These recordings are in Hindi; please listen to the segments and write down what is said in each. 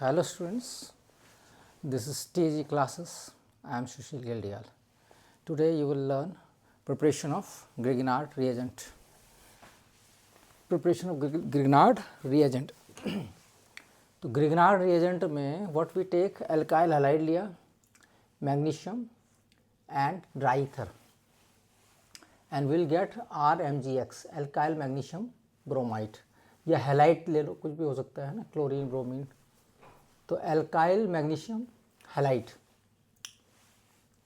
Hello students, this is TG classes. I am Sushil Geldial. Today you will learn preparation of Grignard reagent. Preparation of Grignard reagent. तो Grignard reagent में what we take alkyl halide लिया, magnesium and dry ether and we'll get RMgX alkyl magnesium bromide या हैलाइट ले लो, कुछ भी हो सकता है ना, क्लोरीन ब्रोमीन. तो एल्काइल मैग्नीशियम हैलाइट,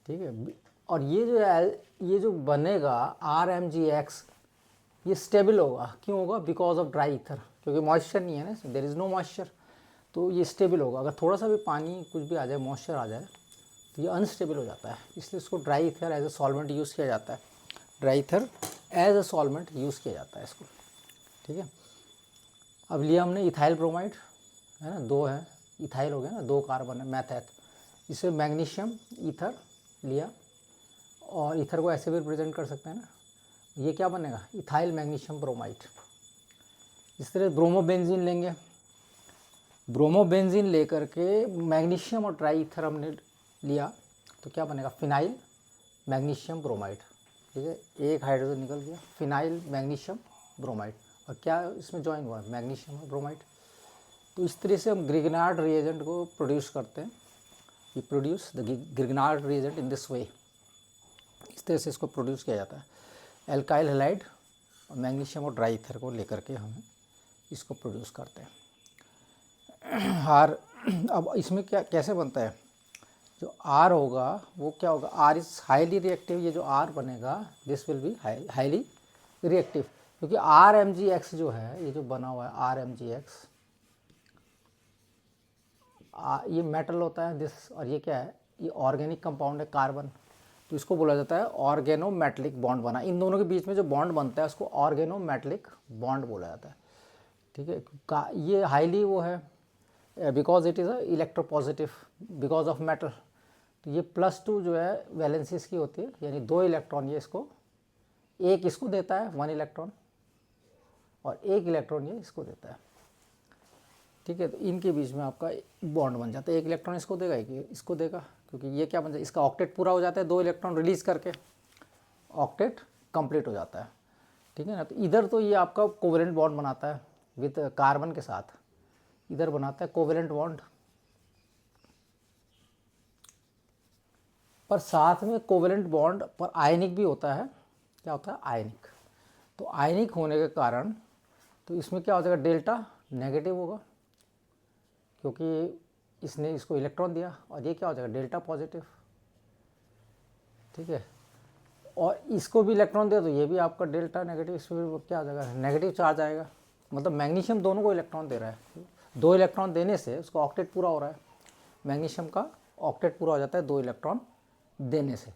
ठीक है. और ये जो बनेगा RMgX ये स्टेबल होगा. क्यों होगा? बिकॉज ऑफ ड्राई ईथर, क्योंकि मॉइस्चर नहीं है ना, देयर इज़ नो मॉइस्चर, तो ये स्टेबल होगा. अगर थोड़ा सा भी पानी कुछ भी आ जाए, मॉइस्चर आ जाए, तो ये अनस्टेबल हो जाता है. इसलिए इसको dry ether as a solvent use किया जाता है. Dry ether as a solvent use किया जाता है इसको, ठीक है. अब लिया हमने इथाइल ब्रोमाइड, है ना, दो है, इथाइल हो गया ना, दो कार्बन है, मैथैथ. इसमें मैग्नीशियम ईथर लिया और ईथर को ऐसे भी रिप्रेजेंट कर सकते हैं ना, ये क्या बनेगा? Ethyl magnesium bromide. इस तरह ब्रोमोबेंजीन लेंगे. ब्रोमोबेंजीन लेकर के मैग्नीशियम और ट्राई ईथर हमने लिया तो क्या बनेगा? फिनाइल मैग्नीशियम ब्रोमाइड, ठीक है. एक हाइड्रोजन निकल गया, फिनाइल मैग्नीशियम ब्रोमाइड. और क्या इसमें ज्वाइन हुआ? मैग्नीशियम और ब्रोमाइड. तो इस तरह से हम ग्रिग्नार्ड रिएजेंट को प्रोड्यूस करते हैं. We produce the Grignard reagent in this way. इस तरह से इसको प्रोड्यूस किया जाता है. एल्काइल हैलाइड और मैग्नीशियम और ड्राई ईथर को लेकर के हम इसको प्रोड्यूस करते हैं. आर, अब इसमें क्या कैसे बनता है? जो आर होगा वो क्या होगा? R is highly reactive. ये जो आर बनेगा this will be highly reactive, क्योंकि RMgX जो है, ये जो बना हुआ है RMgX, ये मेटल होता है दिस, और ये क्या है? ये ऑर्गेनिक कंपाउंड है, कार्बन. तो इसको बोला जाता है ऑर्गेनोमेटलिक बॉन्ड बना. इन दोनों के बीच में जो बॉन्ड बनता है उसको ऑर्गेनोमेटलिक बॉन्ड बोला जाता है, ठीक है. ये हाईली वो है because it is a electropositive because of metal. तो ये +2 जो है वैलेंसी इसकी होती है, यानी 2 इलेक्ट्रॉन ये इसको, एक इसको देता है 1 इलेक्ट्रॉन और 1 इलेक्ट्रॉन ये इसको देता है, ठीक है. तो इनके बीच में आपका बॉन्ड बन जाता है. 1 इलेक्ट्रॉन इसको देगा, एक इसको देगा, क्योंकि ये क्या बन जाता है? इसका ऑक्टेट पूरा हो जाता है. 2 इलेक्ट्रॉन रिलीज करके ऑक्टेट कंप्लीट हो जाता है, ठीक है ना. तो इधर तो ये आपका कोवेलेंट बॉन्ड बनाता है विद कार्बन के साथ, इधर बनाता है कोवेलेंट बॉन्ड, पर साथ में कोवेलेंट बॉन्ड पर आयनिक भी होता है. क्या होता है? आयनिक. तो आयनिक होने के कारण तो इसमें क्या हो जाएगा? डेल्टा नेगेटिव होगा, क्योंकि इसने इसको इलेक्ट्रॉन दिया, और ये क्या हो जाएगा? डेल्टा पॉजिटिव, ठीक है. और इसको भी इलेक्ट्रॉन दिया तो ये भी आपका डेल्टा नेगेटिव. इसमें क्या हो जाएगा? नेगेटिव चार्ज आएगा. मतलब मैग्नीशियम दोनों को इलेक्ट्रॉन दे रहा है. 2 इलेक्ट्रॉन देने से उसका ऑक्टेट पूरा हो रहा है. मैग्नीशियम का ऑक्टेट पूरा हो जाता है 2 इलेक्ट्रॉन देने से,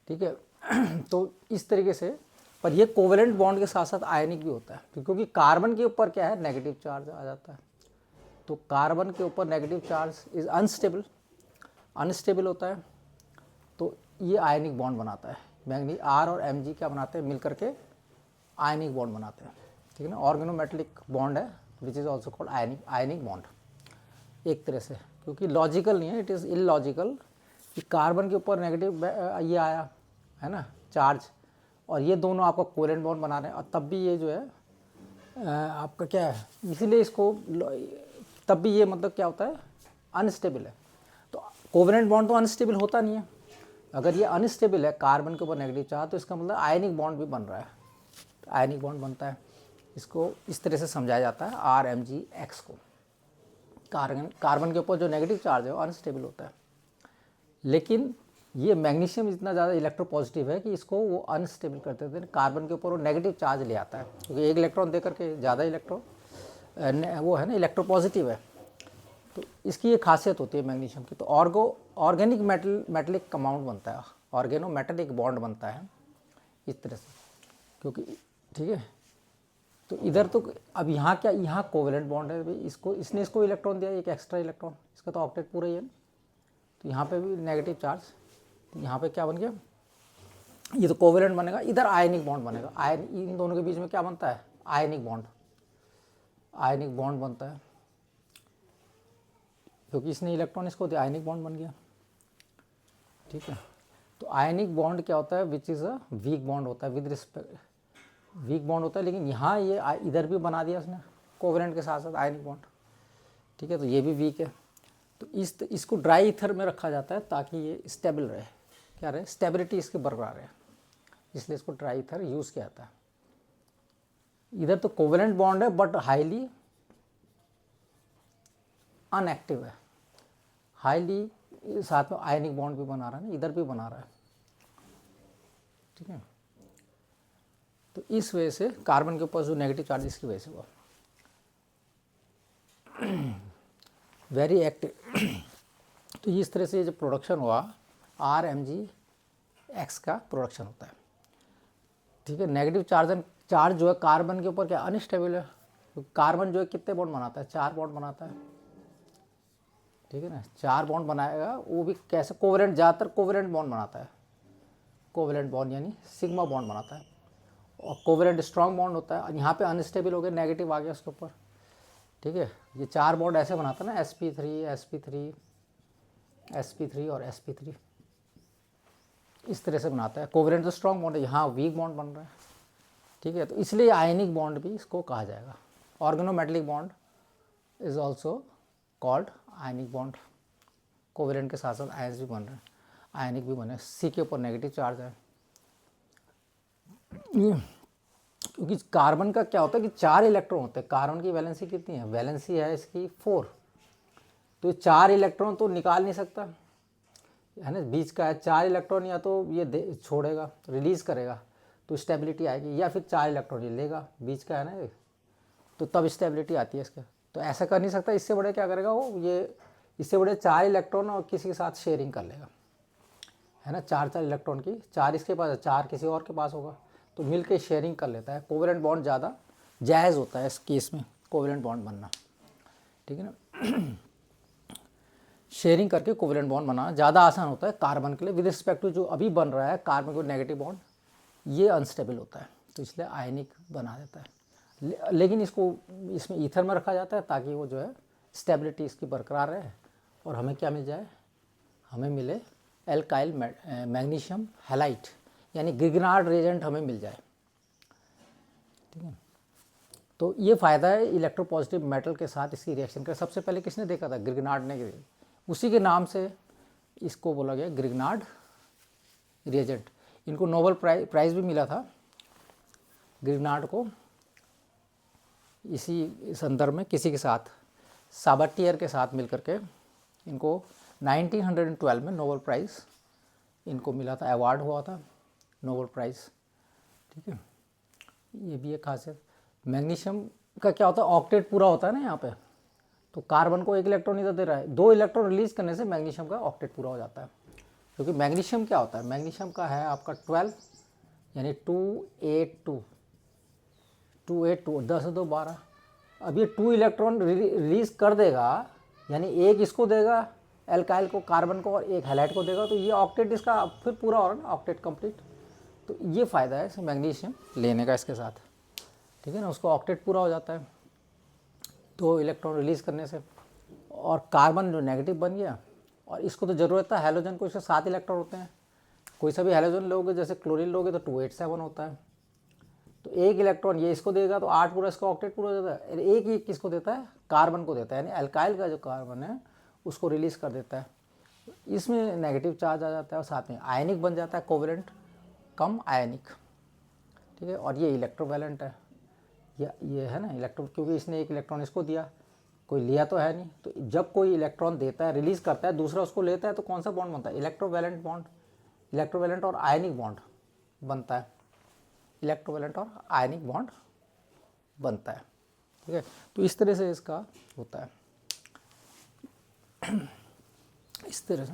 ठीक है. तो इस तरीके से, पर ये कोवेलेंट बॉन्ड के साथ साथ आयनिक भी होता है, क्योंकि कार्बन के ऊपर क्या है? नेगेटिव चार्ज आ जाता है. तो कार्बन के ऊपर नेगेटिव चार्ज इज़ अनस्टेबल होता है. तो ये आयनिक बॉन्ड बनाता है. मैग्नी R और Mg क्या बनाते हैं? मिल करके आयनिक बॉन्ड बनाते हैं, ठीक है ना. ऑर्गेनोमेटलिक बॉन्ड है which is also called ionic bond, एक तरह से. क्योंकि लॉजिकल नहीं है, इट इज़ इलॉजिकल कि कार्बन के ऊपर नेगेटिव ये आया है ना चार्ज, और ये दोनों आपका कोवेलेंट बॉन्ड बना रहे हैं, और तब भी ये जो है आपका क्या है, इसीलिए इसको, तब भी ये मतलब क्या होता है? अनस्टेबल है. तो कोवेलेंट बॉन्ड तो अनस्टेबल होता नहीं है. अगर ये अनस्टेबल है, कार्बन के ऊपर नेगेटिव चार्ज, तो इसका मतलब आयनिक बॉन्ड भी बन रहा है. तो आयनिक बॉन्ड बनता है. इसको इस तरह से समझाया जाता है RMgX को. कार्बन के ऊपर जो नेगेटिव चार्ज है वो अनस्टेबल होता है, लेकिन ये मैग्नीशियम इतना ज़्यादा इलेक्ट्रोपॉजिटिव है कि इसको वो अनस्टेबल कर देते हैं. कार्बन के ऊपर वो नेगेटिव चार्ज ले आता है, क्योंकि 1 इलेक्ट्रॉन दे करके ज़्यादा इलेक्ट्रॉन वो है ना, इलेक्ट्रोपॉजिटिव है. तो इसकी ये खासियत होती है मैग्नीशियम की. तो ऑर्गेनिक मेटलिक कंपाउंड बनता है, ऑर्गेनोमेटलिक बॉन्ड बनता है इस तरह से, क्योंकि, ठीक है. तो इधर तो अब यहाँ क्या, यहाँ कोवेलेंट बॉन्ड है, इसने इसको इलेक्ट्रॉन दिया, एक एक्स्ट्रा इलेक्ट्रॉन, इसका तो ऑक्टेट पूरा ही है. तो यहाँ पे भी नेगेटिव चार्ज, तो यहाँ पे क्या बन गया? ये तो कोवेलेंट बनेगा, इधर आयनिक बॉन्ड बनेगा. इन दोनों के बीच में क्या बनता है? आयनिक बॉन्ड बनता है. क्योंकि इसने इलेक्ट्रॉन इसको दिया, आयनिक बॉन्ड बन गया। ठीक है, तो आयनिक बॉन्ड क्या होता है, which is a weak bond होता है, विद रिस्पेक्ट वीक बॉन्ड होता है, लेकिन यहाँ ये इधर भी बना दिया उसने कोवेलेंट के साथ साथ आयनिक बॉन्ड। ठीक है, तो ये भी वीक है। तो इसको ड्राई ईथर में रखा जाता है ताकि ये स्टेबल रहे, क्या रहे, स्टेबिलिटी इसकी बरकरार रहे, इसलिए इसको ड्राई ईथर यूज़ किया जाता है। इधर तो कोवेलेंट बॉन्ड है बट हाईली अनएक्टिव है, हाईली साथ में आयनिक बॉन्ड भी बना रहा है ना, इधर भी बना रहा है। ठीक है, तो इस वजह से कार्बन के ऊपर जो नेगेटिव चार्ज इसकी वजह से हुआ वेरी एक्टिव। तो इस तरह से जो प्रोडक्शन हुआ RMgX का प्रोडक्शन होता है। ठीक है, नेगेटिव चार्ज जो है कार्बन के ऊपर क्या अनस्टेबल है, तो कार्बन जो है कितने बॉन्ड बनाता है, 4 बॉन्ड बनाता है। ठीक है ना, 4 बॉन्ड बनाएगा, वो भी कैसे, कोवेलेंट, ज़्यादातर कोवेलेंट बॉन्ड बनाता है, कोवेलेंट बॉन्ड यानी सिग्मा बॉन्ड बनाता है, और कोवेलेंट स्ट्रॉन्ग बॉन्ड होता है। यहाँ पे अनस्टेबल हो गया, नेगेटिव आ गया उसके ऊपर। ठीक है, ये 4 बॉन्ड ऐसे बनाता है ना, sp3 sp3 sp3 और sp3, इस तरह से बनाता है। कोवेलेंट तो स्ट्रॉन्ग बॉन्ड है, यहाँ वीक बॉन्ड बन रहा है। ठीक है, तो इसलिए आयनिक बॉन्ड भी इसको कहा जाएगा। Organometallic bond is also called ionic bond, covalent के साथ साथ आयन्स भी बन रहे हैं, आयनिक भी बने, सी के ऊपर नेगेटिव चार्ज है। क्योंकि कार्बन का क्या होता है कि 4 इलेक्ट्रॉन होते हैं, कार्बन की वैलेंसी कितनी है, वैलेंसी है इसकी 4, तो 4 इलेक्ट्रॉन तो निकाल नहीं सकता है ना, बीच का है 4 इलेक्ट्रॉन, या तो ये छोड़ेगा, रिलीज करेगा तो स्टेबिलिटी आएगी, या फिर 4 इलेक्ट्रॉन ये लेगा, बीच का है ना ये, तो तब स्टेबिलिटी आती है इसका। तो ऐसा कर नहीं सकता, इससे बड़े क्या करेगा वो, ये इससे बड़े 4 इलेक्ट्रॉन और किसी के साथ शेयरिंग कर लेगा, है ना, 4 इलेक्ट्रॉन की, 4 इसके पास है, 4 किसी और के पास होगा, तो मिल के शेयरिंग कर लेता है। कोवेलेंट बॉन्ड ज़्यादा जायज़ होता है इस केस में, कोवेलेंट बॉन्ड बनना। ठीक है ना, शेयरिंग करके कोवेलेंट बॉन्ड बनाना ज़्यादा आसान होता है कार्बन के लिए, विद रिस्पेक्ट टू जो अभी बन रहा है कार्बन को नेगेटिव बॉन्ड, ये अनस्टेबल होता है, तो इसलिए आयनिक बना देता है। लेकिन इसको इसमें ईथर में रखा जाता है ताकि वो जो है स्टेबिलिटी इसकी बरकरार रहे, और हमें क्या मिल जाए, हमें मिले एल्काइल मैग्नीशियम हैलाइड, यानी ग्रिग्नार्ड रिएजेंट हमें मिल जाए। ठीक है, तो ये फ़ायदा है इलेक्ट्रोपॉजिटिव मेटल के साथ इसकी रिएक्शन का। सबसे पहले किसने देखा था, ग्रिग्नार्ड ने, उसी के नाम से इसको बोला गया ग्रिग्नार्ड रिएजेंट। इनको नोबेल प्राइज़ भी मिला था ग्रिग्नार्ड को, इसी संदर्भ में किसी के साथ, साबाटियर के साथ मिलकर के इनको 1912 में नोबेल प्राइज़ इनको मिला था, अवार्ड हुआ था नोबेल प्राइज़। ठीक है, ये भी एक खासियत। मैग्नीशियम का क्या होता है, ऑक्टेट पूरा होता है ना यहाँ पे, तो कार्बन को 1 इलेक्ट्रॉन इधर दे रहा है, 2 इलेक्ट्रॉन रिलीज करने से मैग्नीशियम का ऑक्टेट पूरा हो जाता है। क्योंकि मैग्नीशियम क्या होता है, मैग्नीशियम का है आपका 12, यानी 282 10 से 2 12। अब ये 2 इलेक्ट्रॉन रिलीज कर देगा, यानी एक इसको देगा एल्काइल को, कार्बन को, और एक हैलाइड को देगा, तो ये ऑक्टेट इसका फिर पूरा हो रहा है ना, ऑक्टेट कंप्लीट। तो ये फ़ायदा है मैग्नीशियम लेने का इसके साथ। ठीक है ना, उसको ऑक्टेट पूरा हो जाता है 2 इलेक्ट्रॉन रिलीज़ करने से, और कार्बन जो नेगेटिव बन गया, और इसको तो ज़रूरत है हैलोजन को, इसके 7 इलेक्ट्रॉन होते हैं। कोई सा भी हैलोजन लोगे, जैसे क्लोरीन लोगे तो 287 होता है, तो 1 इलेक्ट्रॉन ये इसको देगा तो 8 पूरा इसका ऑक्टेट पूरा हो जाता है। एक किसको देता है, कार्बन को देता है, यानी अल्काइल का जो कार्बन है उसको रिलीज़ कर देता है। इसमें नेगेटिव चार्ज आ जाता है, और साथ में आयनिक बन जाता है, कोवेलेंट कम आयनिक। ठीक है, और ये इलेक्ट्रोवैलेंट है, ये है ना इलेक्ट्रॉन, क्योंकि इसने 1 इलेक्ट्रॉन इसको दिया, कोई लिया तो है नहीं, तो जब कोई इलेक्ट्रॉन देता है, रिलीज़ करता है, दूसरा उसको लेता है, तो कौन सा बॉन्ड बनता है, इलेक्ट्रोवैलेंट बॉन्ड, इलेक्ट्रोवैलेंट और आयनिक बॉन्ड बनता है, इलेक्ट्रोवैलेंट और आयनिक बॉन्ड बनता है। ठीक है, तो इस तरह से इसका होता है, इस तरह से।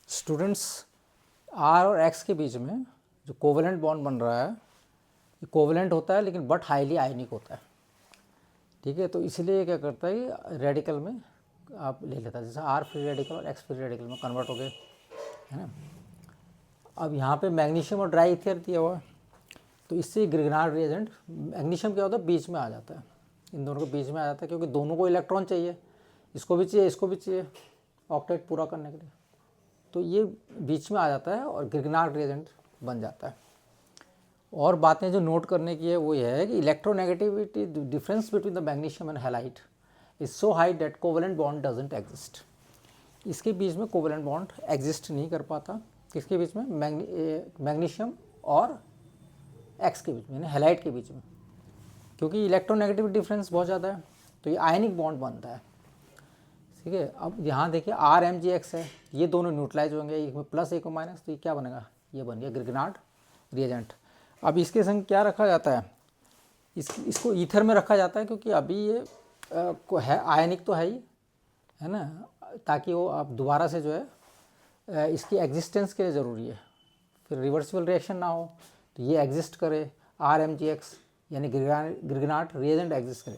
स्टूडेंट्स, आर और एक्स के बीच में जो कोवेलेंट बॉन्ड बन रहा है, ये कोवेलेंट होता है लेकिन बट हाईली आयनिक होता है। ठीक है, तो इसलिए क्या करता है कि रेडिकल में आप ले लेता है, जैसे आर फ्री रेडिकल और एक्स फ्री रेडिकल में कन्वर्ट हो गए, है ना। अब यहाँ पे मैग्नीशियम और ड्राई ईथर दिया हुआ है, तो इससे ग्रिग्नार्ड रिएजेंट, मैग्नीशियम क्या होता है बीच में आ जाता है, इन दोनों के बीच में आ जाता है, क्योंकि दोनों को इलेक्ट्रॉन चाहिए, इसको भी चाहिए, इसको भी चाहिए ऑक्टेट पूरा करने के लिए, तो ये बीच में आ जाता है और ग्रिग्नार्ड रिएजेंट बन जाता है। और बातें जो नोट करने की है वो ये है कि electronegativity difference between the magnesium and halide is so high that covalent bond doesn't exist. इसके बीच में कोवेलेंट बॉन्ड एग्जिस्ट नहीं कर पाता। किसके बीच में? मैग्नीशियम और एक्स के बीच में, यानी हैलाइड के बीच में, क्योंकि इलेक्ट्रोनेगेटिविटी डिफरेंस बहुत ज़्यादा है, तो ये आयनिक बॉन्ड बनता है। ठीक है, अब यहाँ देखिए RMgX है, ये दोनों न्यूट्रलाइज होंगे, एक में प्लस एक में माइनस, तो ये क्या बनेगा? ये बन गया ग्रिग्नार्ड रिएजेंट। अब इसके संग क्या रखा जाता है? इसको ईथर में रखा जाता है, क्योंकि अभी ये है आयनिक तो है ही, है ना, ताकि वो अब दोबारा से जो है इसकी एग्जिस्टेंस के लिए ज़रूरी है, फिर रिवर्सिबल रिएक्शन ना हो, तो ये एग्जिस्ट करे, RMgX यानी ग्रिग्नार्ड रिएजेंट एग्जिस्ट करे।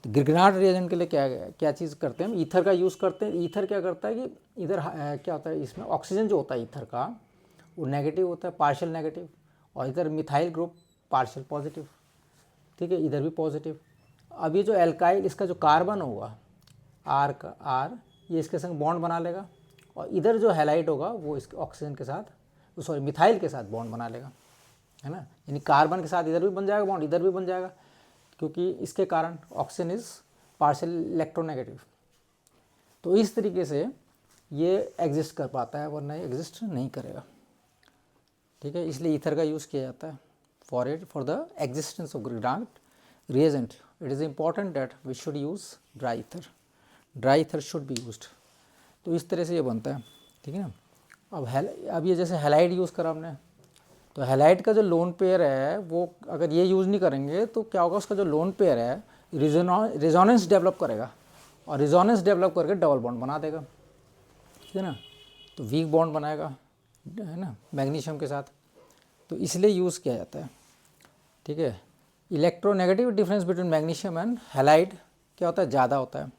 तो ग्रिग्नार्ड रिएजेंट के लिए क्या चीज़ करते हैं हम? ईथर का यूज़ करते हैं। ईथर क्या करता है कि इधर क्या होता है, इसमें ऑक्सीजन जो होता है ईथर का वो नेगेटिव होता है, पार्शियल नेगेटिव, और इधर मिथाइल ग्रुप पार्शियल पॉजिटिव। ठीक है, इधर भी पॉजिटिव। अब ये जो एल्काइल, इसका जो कार्बन होगा R, ये इसके संग बॉन्ड बना लेगा, और इधर जो हैलाइड होगा वो इसके ऑक्सीजन के साथ, सॉरी मिथाइल के साथ बॉन्ड बना लेगा, है ना, यानी कार्बन के साथ इधर भी बन जाएगा बॉन्ड, इधर भी बन जाएगा, क्योंकि इसके कारण ऑक्सीजन इज पार्शियल इलेक्ट्रोनेगेटिव। तो इस तरीके से ये एग्जिस्ट कर पाता है, वरना ये एग्जिस्ट नहीं करेगा। ठीक है, इसलिए ईथर का यूज़ किया जाता है for the existence of Grignard reagent. It is important that we should use dry ether, dry ether should be used. तो इस तरह से ये बनता है। ठीक है ना, अब ये जैसे हैलाइड यूज़ करा हमने, तो हैलाइड का जो लोन पेयर है वो अगर ये यूज़ नहीं करेंगे तो क्या होगा, उसका जो लोन पेयर है रिजोनेंस डेवलप करेगा, और रिजोनेंस डेवलप करके डबल बॉन्ड बना देगा। ठीक है ना, तो वीक बॉन्ड बनाएगा, है ना, मैग्नीशियम के साथ, तो इसलिए यूज़ किया जाता है। ठीक है, electronegative difference between magnesium and halide क्या होता है? ज़्यादा होता है।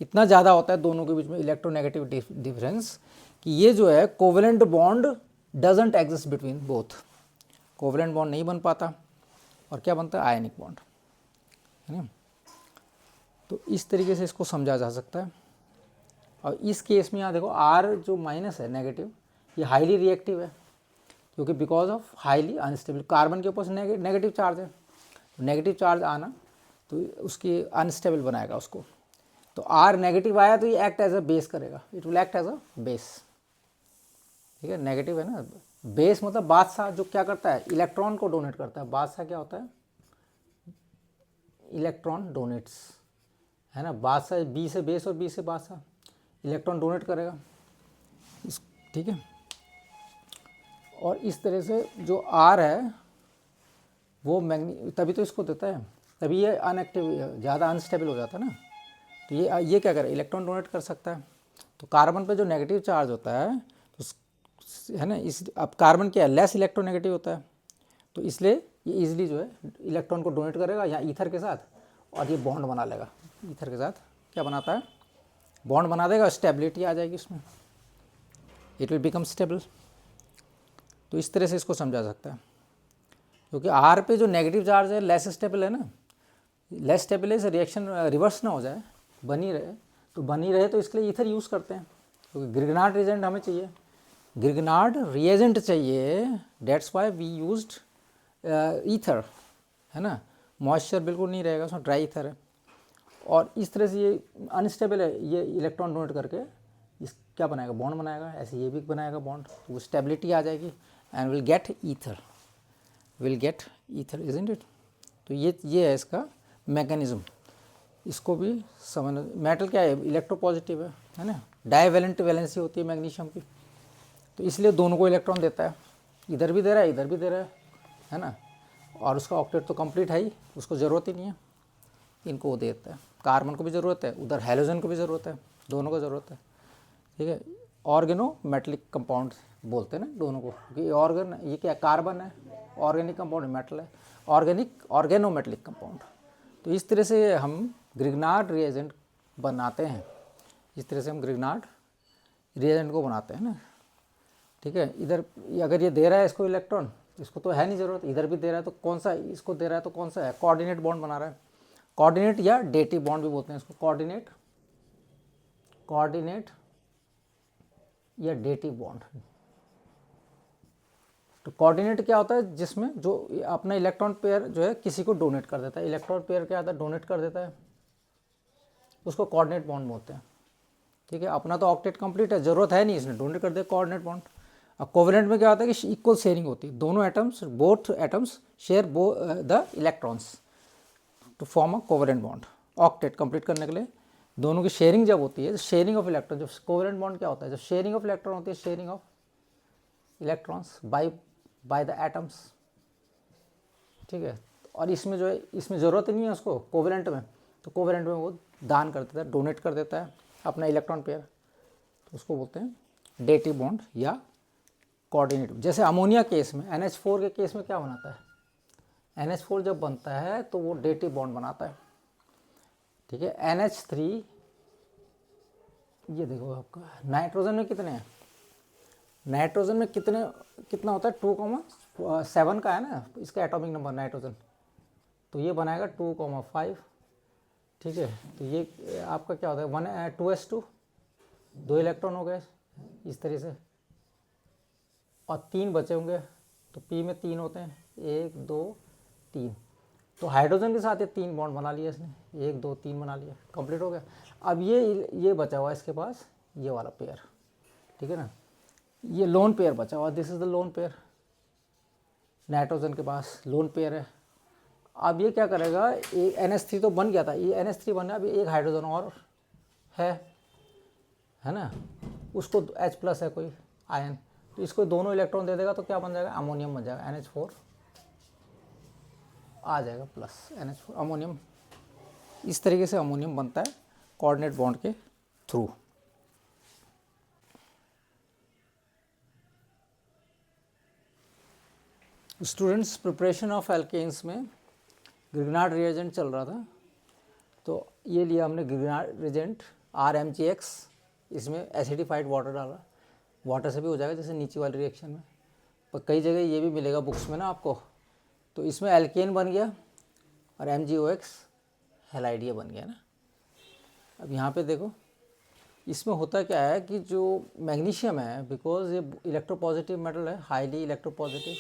इतना ज़्यादा होता है दोनों के बीच में इलेक्ट्रोनेगेटिव डिफरेंस कि ये जो है covalent bond doesn't exist between both, covalent bond नहीं बन पाता, और क्या बनता है? आयनिक बॉन्ड, है ना। तो इस तरीके से इसको समझा जा सकता है। और इस केस में यहाँ देखो R जो माइनस है नेगेटिव, ये हाईली रिएक्टिव है, क्योंकि because of highly unstable, carbon के ऊपर नेगेटिव चार्ज है, नेगेटिव चार्ज आना तो उसकी अनस्टेबल बनाएगा उसको। तो R नेगेटिव आया तो ये एक्ट एज अ बेस करेगा, it will act as a base. ठीक है, नेगेटिव है ना, बेस मतलब बादशाह जो क्या करता है? इलेक्ट्रॉन को डोनेट करता है। बादशाह क्या होता है? इलेक्ट्रॉन डोनेट्स, है ना, बादशाह बी से बेस और बी से बादशाह, इलेक्ट्रॉन डोनेट करेगा। ठीक है, और इस तरह से जो R है वो तभी तो इसको देता है, तभी ये अनएक्टिव, ज़्यादा अनस्टेबल हो जाता है ना। तो ये क्या करे? इलेक्ट्रॉन डोनेट कर सकता है। तो कार्बन पे जो नेगेटिव चार्ज होता है तो है ना, इस अब कार्बन क्या है? लेस इलेक्ट्रोनेगेटिव होता है, तो इसलिए ये इजीली जो है इलेक्ट्रॉन को डोनेट करेगा यहाँ ईथर के साथ, और ये बॉन्ड बना लेगा ईथर के साथ। क्या बनाता है? बॉन्ड बना देगा, स्टेबिलिटी आ जाएगी इसमें, इट विल बिकम स्टेबल। तो इस तरह से इसको समझा सकता है, क्योंकि R पे जो नेगेटिव चार्ज है लेस स्टेबल है ना, लेस स्टेबल है, रिएक्शन रिवर्स ना हो जाए, बनी रहे, तो इसके लिए ईथर यूज़ करते हैं, क्योंकि ग्रिग्नार्ड रिएजेंट हमें चाहिए, ग्रिग्नार्ड रिएजेंट चाहिए, that's why we used ether, है ना। मॉइस्चर बिल्कुल नहीं रहेगा उसमें, ड्राई ईथर है, और इस तरह से ये अनस्टेबल है, ये इलेक्ट्रॉन डोनेट करके इस क्या बनाएगा? बॉन्ड बनाएगा, ऐसे ये भी बनाएगा बॉन्ड, तो वो स्टेबिलिटी आ जाएगी and will get ether, isn't it. तो ये है इसका मैकेनिज्म, इसको भी समझ। मेटल क्या है? इलेक्ट्रोपॉजिटिव है ना, डाइवेलेंट वैलेंसी होती है मैग्नीशियम की, तो इसलिए दोनों को इलेक्ट्रॉन देता है, इधर भी दे रहा है, इधर भी दे रहा है ना, और उसका ऑक्टेट तो कंप्लीट है ही, उसको ज़रूरत ही नहीं है, इनको वो देता है। कार्बन को भी ज़रूरत है, उधर हैलोजन को भी ज़रूरत है, दोनों को ज़रूरत है। ठीक है, ऑर्गेनो मेटलिक कंपाउंड बोलते हैं ना दोनों को, क्योंकि ऑर्गन ये क्या कार्बन है, ऑर्गेनिक कंपाउंड मेटल है, ऑर्गेनोमेटलिक कंपाउंड। तो इस तरह से हम ग्रिग्नार्ड रिएजेंट बनाते हैं, इस तरह से हम ग्रिग्नार्ड रिएजेंट को बनाते हैं ना। ठीक है, इधर अगर ये दे रहा है इसको इलेक्ट्रॉन, इसको तो है नहीं ज़रूरत, इधर भी दे रहा है तो कौन सा, इसको दे रहा है तो कौन सा है? कोऑर्डिनेट बॉन्ड बना रहा है, कोऑर्डिनेट या डेटिव बॉन्ड भी बोलते हैं इसको, कोऑर्डिनेट या डेटिव बॉन्ड। तो कोऑर्डिनेट क्या होता है, जिसमें जो अपना इलेक्ट्रॉन पेयर जो है किसी को डोनेट कर देता है, इलेक्ट्रॉन पेयर क्या आता है, डोनेट कर देता है, उसको कोऑर्डिनेट बॉन्ड बोलते हैं। ठीक है, अपना तो ऑक्टेट कंप्लीट है, जरूरत है नहीं, इसने डोनेट कर दिया कोऑर्डिनेट बॉन्ड। अब कोवेलेंट में क्या होता है कि इक्वल शेयरिंग होती है, दोनों atoms, both atoms share the electrons to form a covalent bond. Octet complete करने के लिए दोनों की शेयरिंग जब होती है, शेयरिंग ऑफ इलेक्ट्रॉन, जब कोवेलेंट बॉन्ड क्या होता है, जब शेयरिंग ऑफ इलेक्ट्रॉन होती है, sharing of electrons by the atoms. ठीक है, और इसमें जो है, इसमें ज़रूरत नहीं है उसको कोवेलेंट में, तो कोवेलेंट में वो दान कर देता है, डोनेट कर देता है अपना इलेक्ट्रॉन पेयर, तो उसको बोलते हैं डेटिव बॉन्ड या कोऑर्डिनेट। जैसे अमोनिया केस में, NH4 के केस में क्या बनाता है, NH4 जब बनता है तो वो डेटिव बॉन्ड बनाता है। ठीक है, NH3, ये देखो आपका नाइट्रोजन में कितने हैं, नाइट्रोजन में कितना होता है, 2,7 का है ना इसका एटॉमिक नंबर नाइट्रोजन, तो ये बनाएगा 2,5। ठीक है, तो ये आपका क्या होता है 2s2, 2 इलेक्ट्रॉन हो गए इस तरह से, और 3 बचे होंगे, तो P में 3 होते हैं, 1 2 3, तो हाइड्रोजन के साथ ये 3 बॉन्ड बना लिया इसने, 1 2 3 बना लिया, कंप्लीट हो गया। अब ये बचा हुआ इसके पास ये वाला पेयर, ठीक है ना, ये लोन पेयर बचा हुआ, this is the lone pair, nitrogen के पास लोन पेयर है। अब ये क्या करेगा, एक NH3 तो बन गया था, ये NH3 बना, अभी एक हाइड्रोजन और है ना, उसको H+ है कोई आयन, तो इसको दोनों इलेक्ट्रॉन दे देगा तो क्या बन जाएगा, अमोनियम बन जाएगा, NH4 आ जाएगा प्लस NH4 अमोनियम। इस तरीके से अमोनियम बनता है कोऑर्डिनेट बॉन्ड के through. Students, preparation of alkenes में ग्रिग्नार्ड रिएजेंट चल रहा था, तो ये लिया हमने ग्रिग्नार्ड रिएजेंट RMgX, इसमें एसिडिफाइड वाटर डाला, वाटर से भी हो जाएगा जैसे नीचे वाली रिएक्शन में, पर कई जगह ये भी मिलेगा बुक्स में ना आपको। तो इसमें एल्केन बन गया और MgOX हैलाइड ये बन गया ना। अब यहाँ पे देखो, इसमें होता क्या है कि जो मैग्नीशियम है, बिकॉज ये इलेक्ट्रोपॉजिटिव मेटल है, हाईली इलेक्ट्रोपॉजिटिव,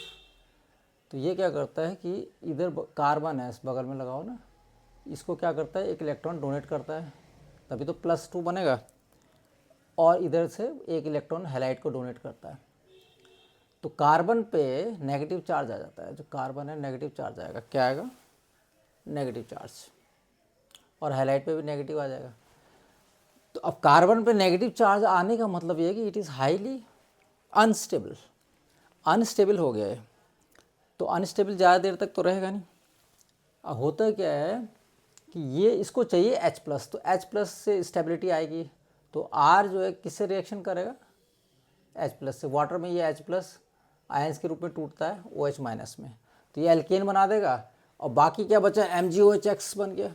तो ये क्या करता है कि इधर कार्बन है, इस बगल में लगाओ ना, इसको क्या करता है, एक इलेक्ट्रॉन डोनेट करता है, तभी तो +2 बनेगा, और इधर से एक इलेक्ट्रॉन हैलाइड को डोनेट करता है, तो कार्बन पे नेगेटिव चार्ज आ जाता है, जो कार्बन है नेगेटिव चार्ज आएगा, क्या आएगा, नेगेटिव चार्ज, और हैलाइड पे भी नेगेटिव आ जाएगा। तो अब कार्बन पे नेगेटिव चार्ज आने का मतलब ये है कि इट इज़ हाईली अनस्टेबल हो गया है, तो अनस्टेबल ज़्यादा देर तक तो रहेगा नहीं। अब होता क्या है कि ये इसको चाहिए H+, तो H+ से स्टेबिलिटी आएगी, तो R जो है किससे रिएक्शन करेगा, H+ से, वाटर में ये H+ आयंस के रूप में टूटता है OH- में, तो ये एल्केन बना देगा, और बाकी क्या बचा, MgOH बन गया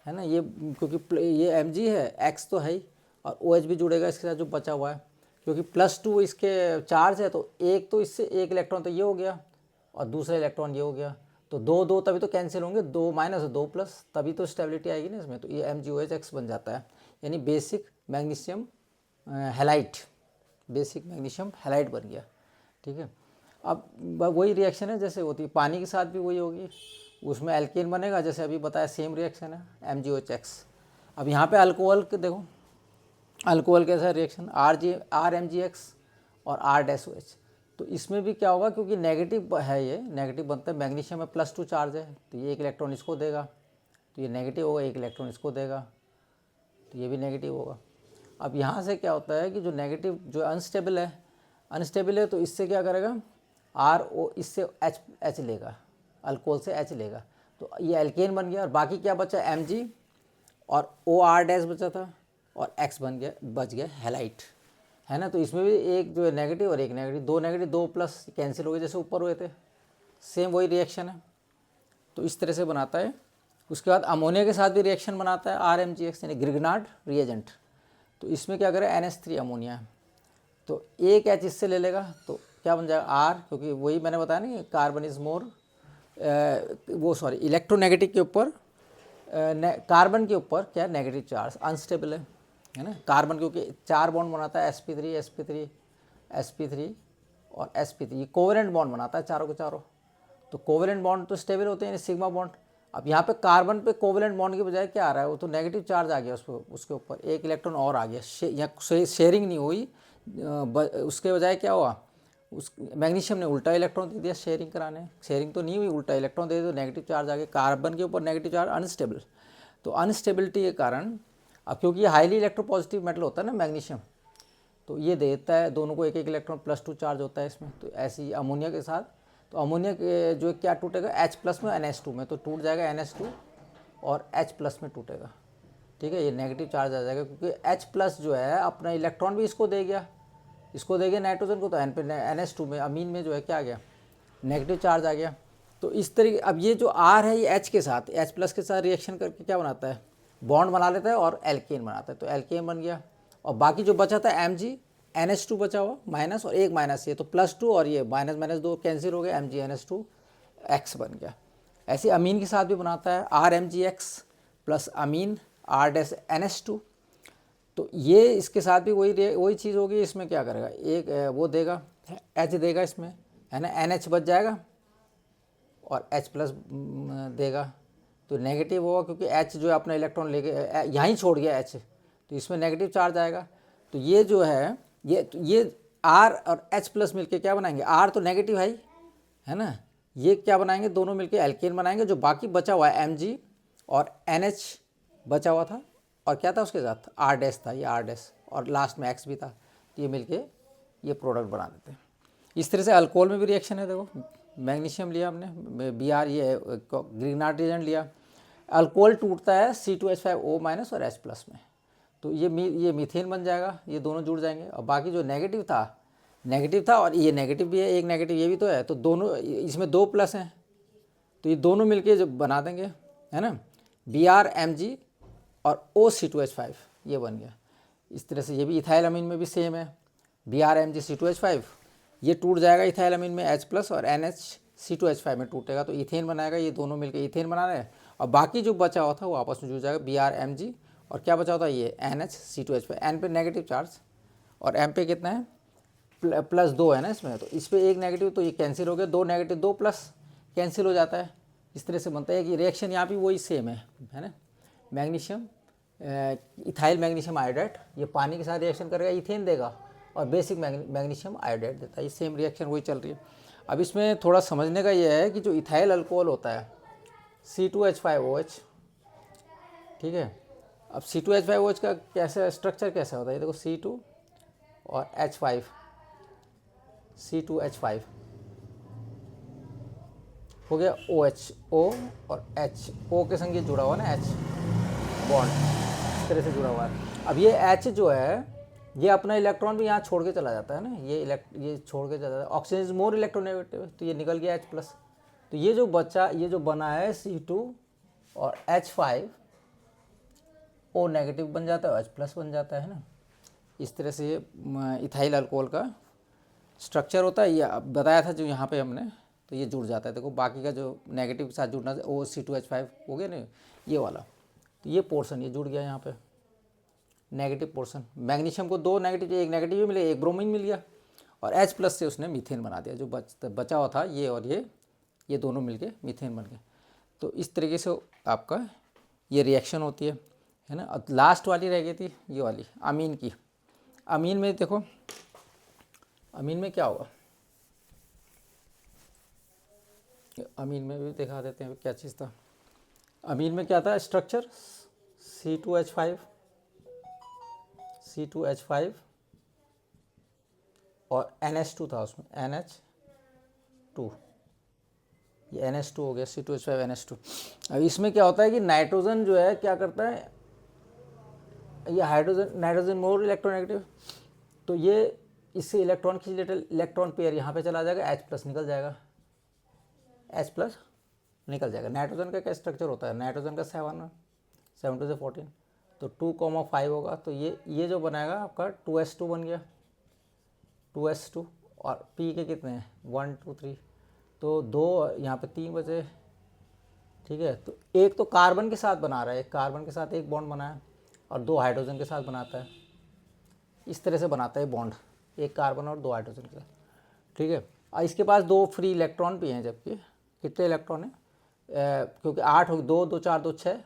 है ना, ये क्योंकि ये Mg है, X तो है ही, और OH भी जुड़ेगा इसके साथ जो बचा हुआ है, क्योंकि +2 इसके चार्ज है, तो एक तो इससे एक इलेक्ट्रॉन तो ये हो गया, और दूसरा इलेक्ट्रॉन ये हो गया, तो 2 2 तभी तो कैंसिल होंगे, 2 माइनस और 2 प्लस, तभी तो स्टेबिलिटी आएगी ना इसमें, तो ये MgOH बन जाता है, यानी basic magnesium halide, basic magnesium halide बन गया। ठीक है, अब वही रिएक्शन है जैसे होती है पानी के साथ भी वही होगी, उसमें एल्केन बनेगा, जैसे अभी बताया सेम रिएक्शन है MgOH। अब यहाँ पे अल्कोहल के देखो, अल्कोहल कैसा रिएक्शन, RMgX और R-OH, तो इसमें भी क्या होगा, क्योंकि नेगेटिव है, ये नेगेटिव बनता है, मैग्नीशियम में +2 चार्ज है, तो ये एक इलेक्ट्रॉन इसको देगा, तो ये नेगेटिव होगा, एक इलेक्ट्रॉन इसको देगा, तो ये भी नेगेटिव होगा। अब यहाँ से क्या होता है कि जो नेगेटिव, जो अनस्टेबल है, तो इससे क्या करेगा, RO इससे H लेगा, अल्कोहल से H लेगा, तो ये एल्केन बन गया, और बाकी क्या बचा, Mg और OR- बचा था, और X बच गया हैलाइड, है ना। तो इसमें भी एक जो है नेगेटिव और एक नेगेटिव, 2 नेगेटिव 2 प्लस कैंसिल हो गए जैसे ऊपर हुए थे, सेम वही रिएक्शन है, तो इस तरह से बनाता है। उसके बाद अमोनिया के साथ भी रिएक्शन बनाता है RMgX, यानी ग्रिग्नार्ड रिएजेंट। तो इसमें क्या करें, NH3 अमोनिया है, तो एक H इससे ले लेगा, तो क्या बन जाएगा R, क्योंकि वही मैंने बताया ना, कार्बन इज मोर इलेक्ट्रोनेगेटिव के ऊपर कार्बन के ऊपर क्या नेगेटिव चार्ज अनस्टेबल है ना। कार्बन क्योंकि 4 बॉन्ड बनाता है sp3 sp3 sp3 और sp3, ये कोवेलेंट बॉन्ड बनाता है चारों के चारों। तो कोवेलेंट बॉन्ड तो स्टेबल होते हैं सिग्मा बॉन्ड। अब यहाँ पे कार्बन पे कोवेलेंट बॉन्ड के बजाय क्या आ रहा है, वो तो नेगेटिव चार्ज आ गया उसके ऊपर, एक इलेक्ट्रॉन और आ गया। यहाँ शेयरिंग नहीं हुई, उसके बजाय क्या हुआ, उस मैग्नीशियम ने उल्टा इलेक्ट्रॉन दे दिया शेयरिंग कराने। शेयरिंग तो नहीं हुई, उल्टा इलेक्ट्रॉन दे दिया, तो नेगेटिव चार्ज आ गया। कार्बन के ऊपर नेगेटिव चार्ज अनस्टेबल, तो अनस्टेबिलिटी के कारण अब क्योंकि ये हाईली इलेक्ट्रोपॉजिटिव मेटल होता है ना मैग्नीशियम, तो ये देता है दोनों को एक एक इलेक्ट्रॉन +2 चार्ज होता है इसमें। तो ऐसे ही अमोनिया के साथ, तो अमोनिया के जो क्या टूटेगा H+ में NH2 में, तो टूट जाएगा NH2 और H+ में टूटेगा। ठीक है, ये नेगेटिव चार्ज आ जाएगा क्योंकि H+ जो है अपना इलेक्ट्रॉन भी इसको दे गया, नाइट्रोजन को, तो NH2 में अमीन में जो है क्या आ गया, नेगेटिव चार्ज आ गया। तो इस तरीके, अब ये जो R है ये H के साथ, H+ के साथ रिएक्शन करके क्या बनाता है, बॉन्ड बना लेता है और एल्केन बनाता है, तो एल्केन बन गया। और बाकी जो बचा था Mg NH2 बचा हुआ माइनस, और एक माइनस, ये तो +2 और ये -2 कैंसिल हो गया, MgNH2X बन गया। ऐसे अमीन के साथ भी बनाता है, RMgX प्लस अमीन R-NH2। तो ये इसके साथ भी वही चीज़ होगी। इसमें क्या करेगा, एक वो देगा H देगा इसमें, है ना, NH बच जाएगा और H+ देगा, तो नेगेटिव होगा क्योंकि H जो है अपना इलेक्ट्रॉन लेके यहाँ ही छोड़ गया H, तो इसमें नेगेटिव चार्ज आएगा। तो ये जो है ये R और H+ मिलके क्या बनाएंगे, R तो नेगेटिव है ना, ये क्या बनाएंगे, दोनों मिलके एल्केन बनाएंगे। जो बाकी बचा हुआ है Mg और NH बचा हुआ था, और क्या था उसके साथ R- था, ये R- और लास्ट में X भी था, तो ये मिलके ये प्रोडक्ट बना देते हैं। इस तरह से अल्कोहल में भी रिएक्शन है। देखो मैग्नीशियम लिया हमने, Br ये ग्रीनार्ड रिएजेंट लिया, अल्कोहल टूटता है C2H5O- और H+ में, तो ये मीथेन बन जाएगा, ये दोनों जुड़ जाएंगे। और बाकी जो नेगेटिव था और ये नेगेटिव भी है, एक नेगेटिव ये भी तो है, तो दोनों इसमें 2 प्लस हैं, तो ये दोनों मिलके जो बना देंगे, है ना, Br-Mg और OC2H5, ये बन गया। इस तरह से ये भी इथाइल अमीन में भी सेम है, Br-Mg C2H5, ये टूट जाएगा इथाइल अमीन में H+ और NH C2H5 में टूटेगा, तो इथेन बनाएगा, ये दोनों मिलकर इथेन बना रहे हैं। और बाकी जो बचा हुआ था वो आपस में जुड़ जाएगा, Br-Mg और क्या बचा होता है ये NH C2H5, N पे नेगेटिव चार्ज और M पे कितना है +2 है ना इसमें, तो इस पर एक नेगेटिव, तो ये कैंसिल हो गया, 2 नेगेटिव 2 प्लस कैंसिल हो जाता है। इस तरह से बनता है कि रिएक्शन यहाँ भी वही सेम है ना, मैग्नीशियम इथाइल मैग्नीशियम आयोडाइड, ये पानी के साथ रिएक्शन करेगा, इथेन देगा, और बेसिक मैग्नीशियम आयोडाइड देता है, ये सेम रिएक्शन वही चल रही है। अब इसमें थोड़ा समझने का ये है कि जो इथाइल अल्कोहल होता है C2H5OH, ठीक है, अब C2H5OH का कैसा स्ट्रक्चर कैसा होता है, ये देखो C2 और H5, C2H5 हो गया OH, O और H, O के संग ये जुड़ा हुआ ना H बॉन्ड, इस तरह से जुड़ा हुआ है। अब ये H जो है ये अपना इलेक्ट्रॉन भी यहाँ छोड़ के चला जाता है ना, ये छोड़ के चला जाता है, ऑक्सीजन इज मोर इलेक्ट्रोनेगेटिव, तो ये निकल गया H+, तो ये जो बचा, ये जो बना है C2 और H5, O नेगेटिव बन जाता है, H+ बन जाता है ना। इस तरह से ये इथाइल अल्कोहल का स्ट्रक्चर होता है, ये बताया था जो यहाँ पे हमने, तो ये जुड़ जाता है। देखो बाकी का जो नेगेटिव के साथ जुड़ना, O C2H5 हो गया ना ये वाला, तो ये पोर्शन ये जुड़ गया यहाँ पे, नेगेटिव पोर्शन। मैग्नीशियम को 2 नेगेटिव, एक नेगेटिव भी मिले, एक ब्रोमीन मिल गया, और H+ से उसने मीथेन बना दिया, जो बचा हुआ था ये और ये दोनों मिलके मीथेन बन गए। तो इस तरीके से आपका ये रिएक्शन होती है ना। अब लास्ट वाली रह गई थी ये वाली अमीन की। अमीन में देखो, अमीन में क्या होगा, अमीन में भी दिखा देते हैं क्या चीज़ था। अमीन में क्या था स्ट्रक्चर, C2H5 और NH2 था उसमें, NH2, ये NH2 हो गया, C2H5 NH2। अब इसमें क्या होता है कि नाइट्रोजन जो है क्या करता है, ये नाइट्रोजन मोर इलेक्ट्रोनेगेटिव, तो ये इससे इलेक्ट्रॉन खींच लेते, इलेक्ट्रॉन पेयर यहाँ पे चला जाएगा, H+ निकल जाएगा, H+ निकल जाएगा। नाइट्रोजन का क्या स्ट्रक्चर होता है, नाइट्रोजन का 7 to 14, तो 2,5 होगा, तो ये जो बनाएगा आपका 2s2 बन गया, 2s2, और P के कितने हैं 1 2 3, तो 2 यहाँ पे 3 बचे, ठीक है। तो एक तो कार्बन के साथ बना रहा है, एक कार्बन के साथ एक बॉन्ड बनाया और दो हाइड्रोजन के साथ बनाता है, इस तरह से बनाता है बॉन्ड, एक कार्बन और दो हाइड्रोजन के साथ, ठीक है। और इसके पास दो फ्री इलेक्ट्रॉन भी हैं, जबकि कितने इलेक्ट्रॉन हैं, क्योंकि 8 हो, 2 2 4 2 6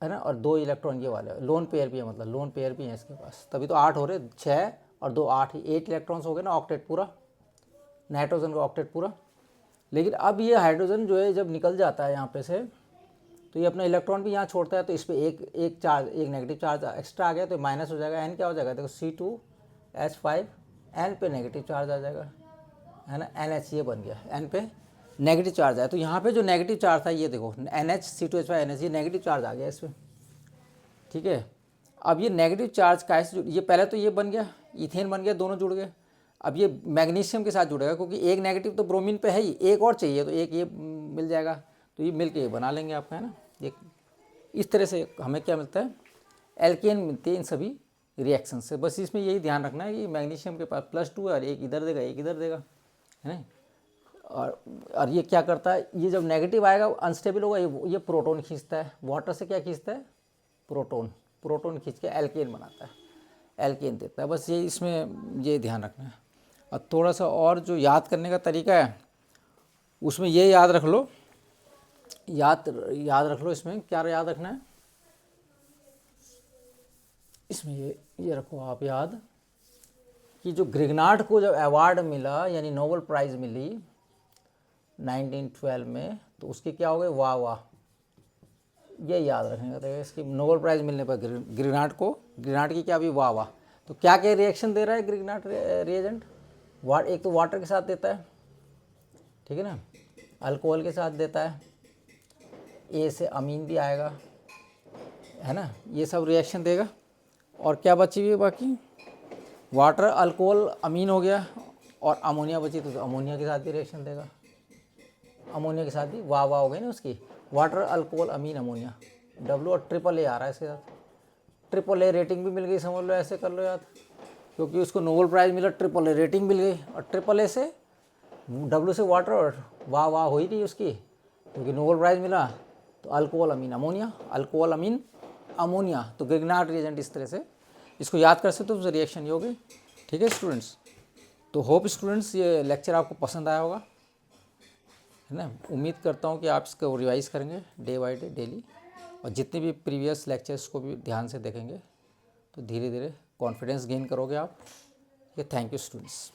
है ना, और 2 इलेक्ट्रॉन ये वाले लोन पेयर भी है, मतलब लोन पेयर भी है इसके पास, तभी तो 8 हो रहे, 6 और 2 8 ही 8 इलेक्ट्रॉन्स हो गए ना, ऑक्टेट पूरा, नाइट्रोजन का ऑक्टेट पूरा। लेकिन अब ये हाइड्रोजन जो है जब निकल जाता है यहाँ पे से, तो ये अपना इलेक्ट्रॉन भी यहाँ छोड़ता है, तो इस पर एक चार्ज, एक नेगेटिव चार्ज एक्स्ट्रा आ गया, तो माइनस हो जाएगा, एन क्या हो जाएगा, देखो C2H5, एन पे नेगेटिव चार्ज आ जाएगा, है ना, NH ये बन गया, एन पे नेगेटिव चार्ज आया। तो यहाँ पे जो नेगेटिव चार्ज था ये देखो NH C2H5 NH, ये नेगेटिव चार्ज आ गया इसमें, ठीक है। अब ये नेगेटिव चार्ज का ये पहले तो ये बन गया, इथेन बन गया, दोनों जुड़ गए। अब ये मैग्नीशियम के साथ जुड़ेगा, क्योंकि एक नेगेटिव तो ब्रोमीन पे है ही, एक और चाहिए, तो एक ये मिल जाएगा, तो ये मिल के ये बना लेंगे आपका, है ना। ये इस तरह से हमें क्या मिलता है, एल्केन मिलती है इन सभी रिएक्शन से। बस इसमें यही ध्यान रखना है कि मैग्नीशियम के पास +2 है और एक इधर देगा, एक इधर देगा, है ना। और ये क्या करता है, ये जब नेगेटिव आएगा अनस्टेबल होगा, ये प्रोटॉन खींचता है, वाटर से क्या खींचता है, प्रोटॉन खींच के एल्केन बनाता है, एल्केन देता है। बस ये इसमें ये ध्यान रखना है। और थोड़ा सा और जो याद करने का तरीका है, उसमें ये याद रख लो, याद रख लो, इसमें क्या याद रखना है, इसमें ये रखो आप याद, कि जो ग्रिग्नार्ड को जब अवार्ड मिला, यानी नोबेल प्राइज़ मिली 1912 में, तो उसके क्या हो गए, वाह वाह, ये याद रखने का। इसकी नोबेल प्राइज़ मिलने पर ग्रिग्नार्ड की क्या भी वाह वाह। तो क्या क्या रिएक्शन दे रहा है ग्रिग्नार्ड रिएजेंट, एक तो वाटर के साथ देता है, ठीक है ना, अल्कोहल के साथ देता है, ए से अमीन भी आएगा, है ना, ये सब रिएक्शन देगा। और क्या बची हुई है बाकी, वाटर, अल्कोहल, अमीन हो गया, और अमोनिया बची, तो अमोनिया के साथ भी रिएक्शन देगा, अमोनिया के साथ भी वाह वाह हो गई ना उसकी, वाटर, अल्कोहल, अमीन, अमोनिया, W और AAA आ रहा है इसके साथ, AAA रेटिंग भी मिल गई, समझ लो, ऐसे कर लो याद, क्योंकि उसको नोबेल प्राइज़ मिला, AAA रेटिंग मिल गई, और AAA से W से वाटर, और वाह वाह हो ही नहीं उसकी, क्योंकि नोबेल प्राइज़ मिला, तो अल्कोहल, अमीन, अमोनिया, अल्कोहल, अमीन, अमोनिया। तो ग्रिग्नार्ड रिएजेंट इस तरह से इसको याद कर सकते हो, तो रिएक्शन ये हो गई, ठीक है स्टूडेंट्स। तो होप स्टूडेंट्स ये लेक्चर आपको पसंद आया होगा, है ना। उम्मीद करता हूँ कि आप इसको रिवाइज करेंगे डे बाय डे, डेली, और जितने भी प्रीवियस लेक्चर्स को भी ध्यान से देखेंगे, तो धीरे धीरे कॉन्फिडेंस गेन करोगे आप। ये थैंक यू स्टूडेंट्स।